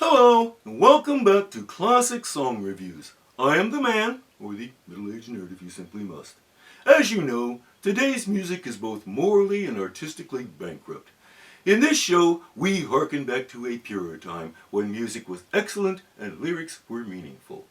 Hello, and welcome back to Classic Song Reviews. I am the man, or the middle-aged nerd if you simply must. As you know, today's music is both morally and artistically bankrupt. In this show, we harken back to a purer time when music was excellent and lyrics were meaningful.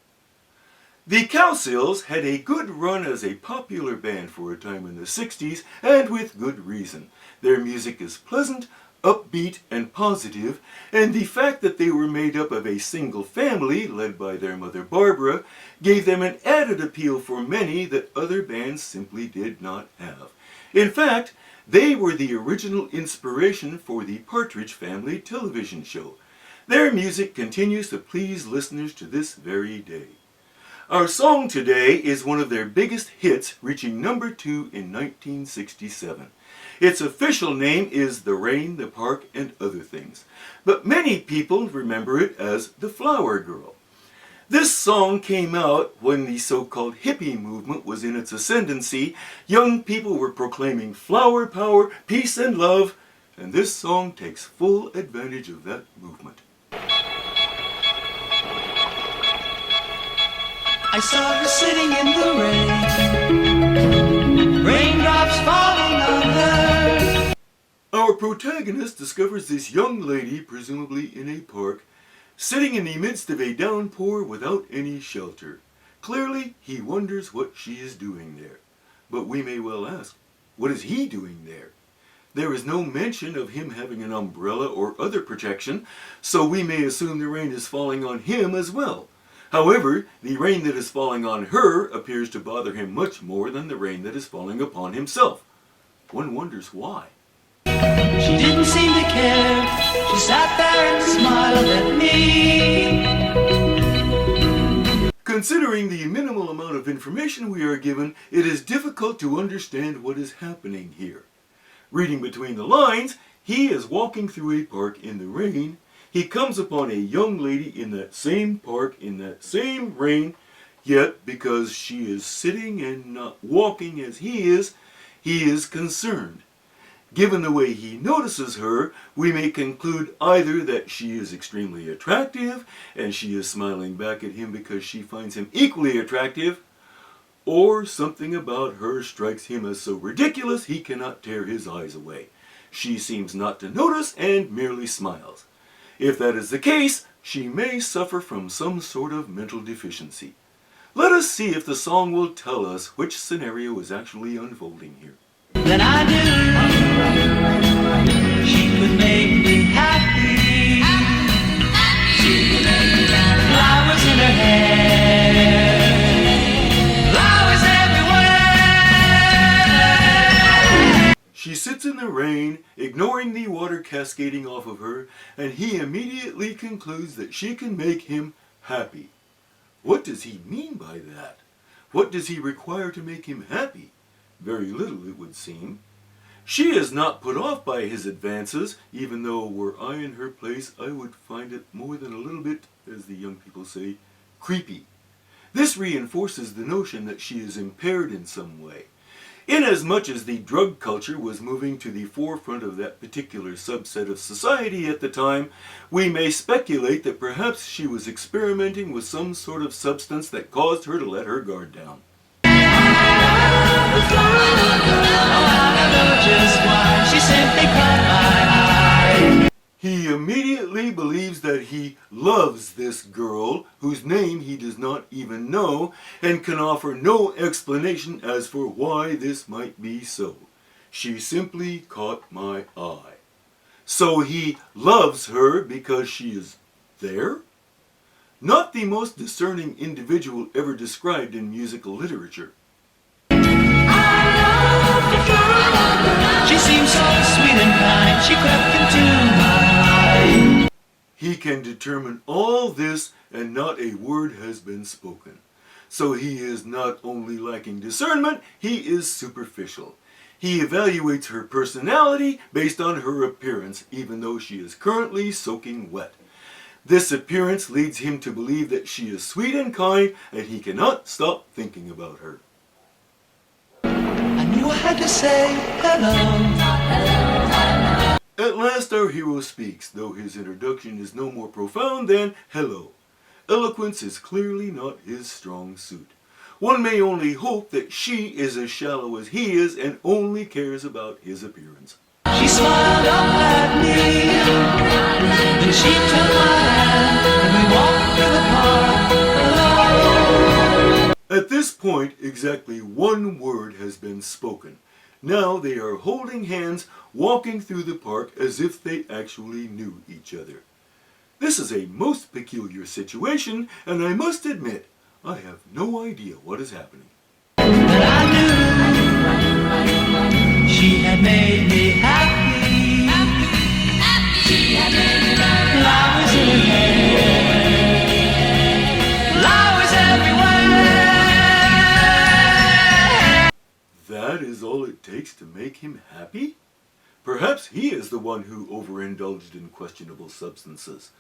The Cowsills had a good run as a popular band for a time in the 60s, and with good reason. Their music is pleasant, upbeat, and positive, and the fact that they were made up of a single family, led by their mother Barbara, gave them an added appeal for many that other bands simply did not have. In fact, they were the original inspiration for the Partridge Family television show. Their music continues to please listeners to this very day. Our song today is one of their biggest hits, reaching number 2 in 1967. Its official name is The Rain, the Park, and Other Things, but many people remember it as The Flower Girl. This song came out when the so-called hippie movement was in its ascendancy. Young people were proclaiming flower power, peace, and love, and this song takes full advantage of that movement. I saw her sitting in the rain, raindrops falling on her. Our protagonist discovers this young lady, presumably in a park, sitting in the midst of a downpour without any shelter. Clearly, he wonders what she is doing there. But we may well ask, what is he doing there? There is no mention of him having an umbrella or other protection, so we may assume the rain is falling on him as well. However, the rain that is falling on her appears to bother him much more than the rain that is falling upon himself. One wonders why. She didn't seem to care. She sat there and smiled at me. Considering the minimal amount of information we are given, it is difficult to understand what is happening here. Reading between the lines, he is walking through a park in the rain. He comes upon a young lady in that same park, in that same rain, yet because she is sitting and not walking as he is concerned. Given the way he notices her, we may conclude either that she is extremely attractive, and she is smiling back at him because she finds him equally attractive, or something about her strikes him as so ridiculous he cannot tear his eyes away. She seems not to notice and merely smiles. If that is the case, she may suffer from some sort of mental deficiency. Let us see if the song will tell us which scenario is actually unfolding here. Then I knew she could make me happy. She could make me happy. Flowers in her hair, flowers everywhere. She sits in the rain, ignoring the water cascading off of her, and he immediately concludes that she can make him happy. What does he mean by that? What does he require to make him happy? Very little, it would seem. She is not put off by his advances, even though were I in her place, I would find it more than a little bit, as the young people say, creepy. This reinforces the notion that she is impaired in some way. Inasmuch as the drug culture was moving to the forefront of that particular subset of society at the time, we may speculate that perhaps she was experimenting with some sort of substance that caused her to let her guard down. He immediately believes that he loves this girl, whose name he does not even know, and can offer no explanation as for why this might be so. She simply caught my eye. So he loves her because she is there? Not the most discerning individual ever described in musical literature. She seemed so sweet and kind. She crept into my life. He can determine all this and not a word has been spoken. So he is not only lacking discernment, he is superficial. He evaluates her personality based on her appearance, even though she is currently soaking wet. This appearance leads him to believe that she is sweet and kind, and he cannot stop thinking about her. I knew I had to say hello. At last our hero speaks, though his introduction is no more profound than hello. Eloquence is clearly not his strong suit. One may only hope that she is as shallow as he is and only cares about his appearance. She smiled up at me, then she took my hand, and we walked through the park alone. At this point, exactly one word has been spoken. Now they are holding hands, walking through the park as if they actually knew each other. This is a most peculiar situation, and I must admit, I have no idea what is happening. But I knew she had made me happy. She had made me happy. Flowers in her hair, flowers everywhere. That is all it takes to make him happy? Perhaps he is the one who overindulged in questionable substances.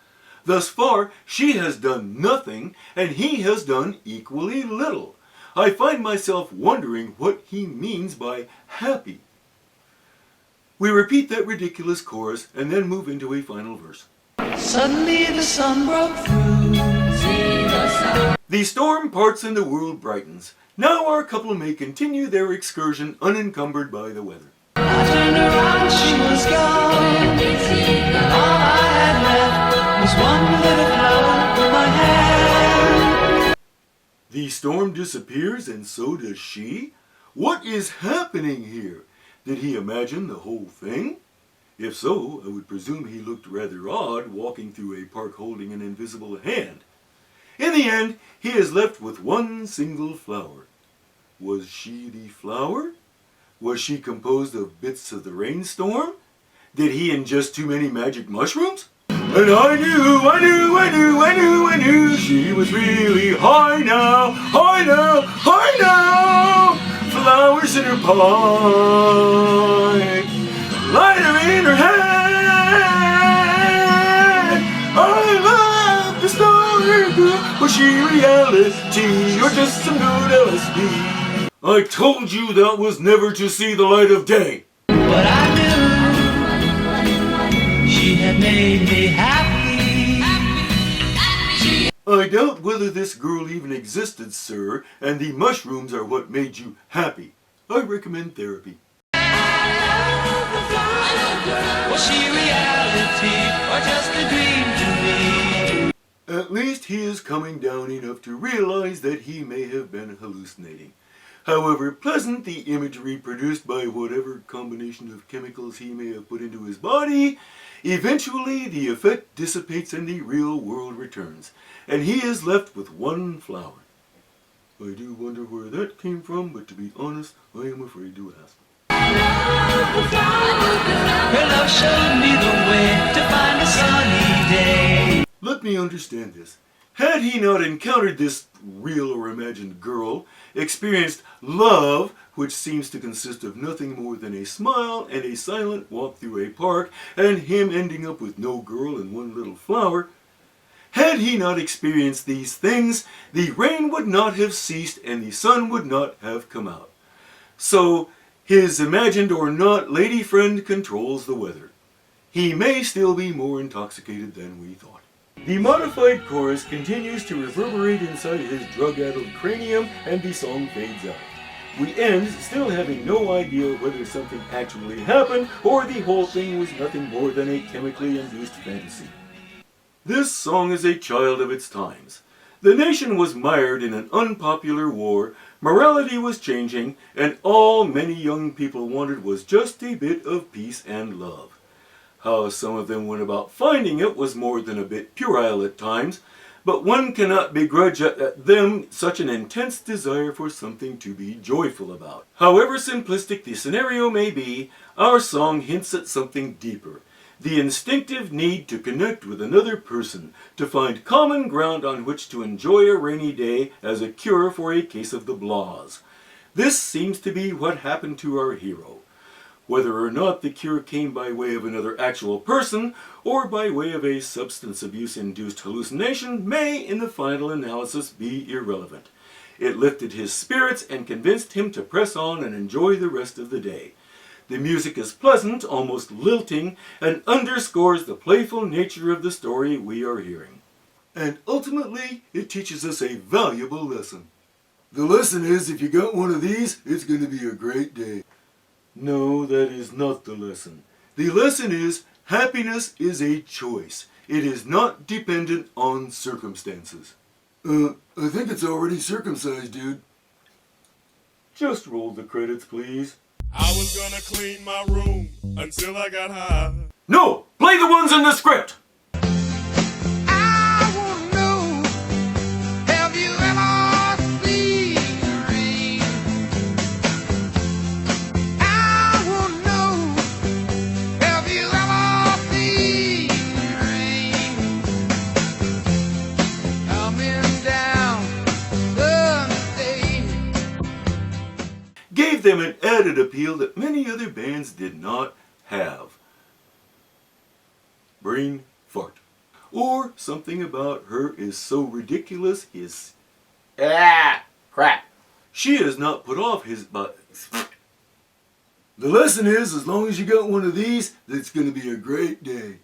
Thus far, she has done nothing, and he has done equally little. I find myself wondering what he means by happy. We repeat that ridiculous chorus and then move into a final verse. Suddenly the sun broke through. The storm parts and the world brightens. Now our couple may continue their excursion unencumbered by the weather. I turned around, she was gone. All I had left was one little flower in my hand. The storm disappears and so does she? What is happening here? Did he imagine the whole thing? If so, I would presume he looked rather odd walking through a park holding an invisible hand. In the end, he is left with one single flower. Was she the flower? Was she composed of bits of the rainstorm? Did he ingest too many magic mushrooms? And I knew she was really high now, high now, high now. Flowers in her pipe, lighter in her hand. I love the story, was she reality or just some good LSD? I told you that was never to see the light of day. But I knew she had made me happy. I doubt whether this girl even existed, sir, and the mushrooms are what made you happy. I recommend therapy. Was she reality or just a dream to me? At least he is coming down enough to realize that he may have been hallucinating. However pleasant the imagery produced by whatever combination of chemicals he may have put into his body, eventually the effect dissipates and the real world returns, and he is left with one flower. I do wonder where that came from, but to be honest, I am afraid to ask. Her love showed me the way to find a sunny day. Let me understand this. Had he not encountered this real or imagined girl, experienced love, which seems to consist of nothing more than a smile and a silent walk through a park, and him ending up with no girl and one little flower, had he not experienced these things, the rain would not have ceased and the sun would not have come out. So, his imagined or not lady friend controls the weather. He may still be more intoxicated than we thought. The modified chorus continues to reverberate inside his drug-addled cranium and the song fades out. We end still having no idea whether something actually happened or the whole thing was nothing more than a chemically induced fantasy. This song is a child of its times. The nation was mired in an unpopular war, morality was changing, and all many young people wanted was just a bit of peace and love. How some of them went about finding it was more than a bit puerile at times, but one cannot begrudge them such an intense desire for something to be joyful about. However simplistic the scenario may be, our song hints at something deeper. The instinctive need to connect with another person, to find common ground on which to enjoy a rainy day as a cure for a case of the blahs. This seems to be what happened to our hero. Whether or not the cure came by way of another actual person, or by way of a substance abuse-induced hallucination, may, in the final analysis, be irrelevant. It lifted his spirits and convinced him to press on and enjoy the rest of the day. The music is pleasant, almost lilting, and underscores the playful nature of the story we are hearing. And ultimately, it teaches us a valuable lesson. The lesson is, if you got one of these, it's going to be a great day. No, that is not the lesson. The lesson is, happiness is a choice. It is not dependent on circumstances. I think it's already circumcised, dude. Just roll the credits, please. I was gonna clean my room until I got high. No! Play the ones in the script! I wanna know, have you ever seen rain? I wanna know, have you ever seen rain? Coming down Sunday. Gave them an added appeal that many other bands did not have. Brain fart. Or something about her is so ridiculous is crap. She has not put off his butt. The lesson is, as long as you got one of these, it's going to be a great day.